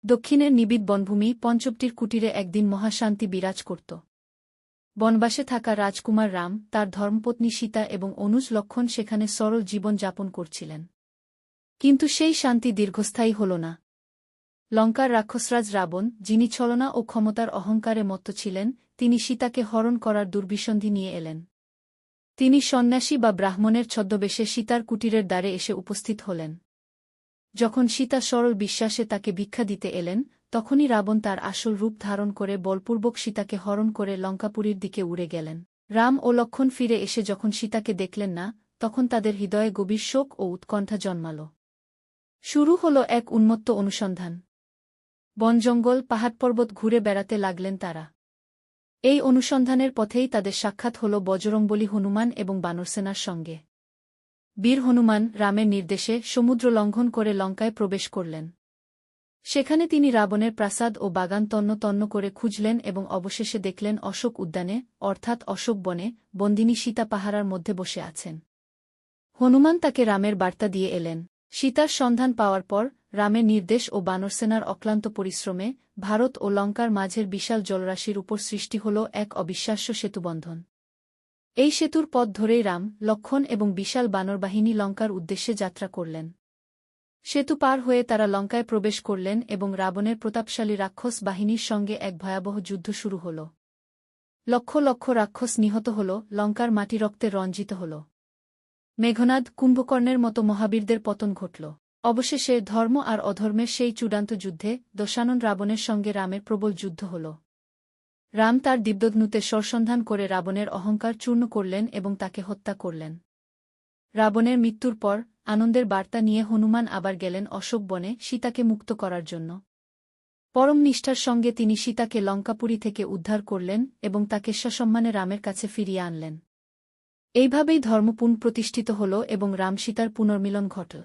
দক্ষিণের নিবিড় বনভূমি পঞ্চবটির কুটিরে একদিন মহাশান্তি বিরাজ করত। বনবাসে থাকা রাজকুমার রাম, তার ধর্মপত্নী সীতা এবং অনুজ লক্ষণ সেখানে সরল জীবন যাপন করছিলেন। কিন্তু সেই শান্তি দীর্ঘস্থায়ী হল না। লঙ্কার রাক্ষসরাজ রাবণ, যিনি ছলনা ও ক্ষমতার অহংকারে মত্ত ছিলেন, তিনি সীতাকে হরণ করার দুর্বিসন্ধি নিয়ে এলেন। তিনি সন্ন্যাসী বা ব্রাহ্মণের ছদ্মবেশে সীতার কুটিরের দ্বারে এসে উপস্থিত হলেন। যখন সীতা সরল বিশ্বাসে তাকে ভিক্ষা দিতে এলেন, তখনই রাবণ তার আসল রূপ ধারণ করে বলপূর্বক সীতাকে হরণ করে লঙ্কাপুরীর দিকে উড়ে গেলেন। রাম ও লক্ষণ ফিরে এসে যখন সীতাকে দেখলেন না, তখন তাদের হৃদয়ে গভীর শোক ও উৎকণ্ঠা জন্মাল। শুরু হল এক উন্মত্ত অনুসন্ধান। বন-জঙ্গল, পাহাড়-পর্বত ঘুরে বেড়াতে লাগলেন তারা। এই অনুসন্ধানের পথেই তাদের সাক্ষাৎ হল বজরংবলী হনুমান এবং বানরসেনার সঙ্গে। বীর হনুমান রামের নির্দেশে সমুদ্র লঙ্ঘন করে লঙ্কায় প্রবেশ করলেন। সেখানে তিনি রাবণের প্রাসাদ ও বাগান তন্ন তন্ন করে খুঁজলেন এবং অবশেষে দেখলেন অশোক উদ্যানে, অর্থাৎ অশোক বনে, বন্দিনী সীতা পাহারার মধ্যে বসে আছেন। হনুমান তাকে রামের বার্তা দিয়ে এলেন। সীতার সন্ধান পাওয়ার পর রামের নির্দেশ ও বানরসেনার অক্লান্ত পরিশ্রমে ভারত ও লঙ্কার মাঝের বিশাল জলরাশির উপর সৃষ্টি হল এক অবিশ্বাস্য সেতুবন্ধন। এই সেতুর পথ ধরেই রাম, লক্ষণ এবং বিশাল বানরবাহিনী লঙ্কার উদ্দেশ্যে যাত্রা করলেন। সেতু পার হয়ে তারা লঙ্কায় প্রবেশ করলেন এবং রাবণের প্রতাপশালী রাক্ষস বাহিনীর সঙ্গে এক ভয়াবহ যুদ্ধ শুরু হল। লক্ষ লক্ষ রাক্ষস নিহত হল, লঙ্কার মাটি রক্তে রঞ্জিত হল। মেঘনাদ, কুম্ভকর্ণের মতো মহাবীরদের পতন ঘটল। অবশেষে ধর্ম আর অধর্মের সেই চূড়ান্ত যুদ্ধে দশানন রাবণের সঙ্গে রামের প্রবল যুদ্ধ হল। রাম তার দিব্যধনুতে সরসন্ধান করে রাবণের অহংকার চূর্ণ করলেন এবং তাকে হত্যা করলেন। রাবণের মৃত্যুর পর আনন্দের বার্তা নিয়ে হনুমান আবার গেলেন অশোক বনে সীতাকে মুক্ত করার জন্য। পরম নিষ্ঠার সঙ্গে তিনি সীতাকে লঙ্কাপুরী থেকে উদ্ধার করলেন এবং তাকে সসম্মানে রামের কাছে ফিরিয়ে আনলেন। এইভাবেই ধর্ম পুনঃপ্রতিষ্ঠিত হল এবং রাম সীতার পুনর্মিলন ঘটল।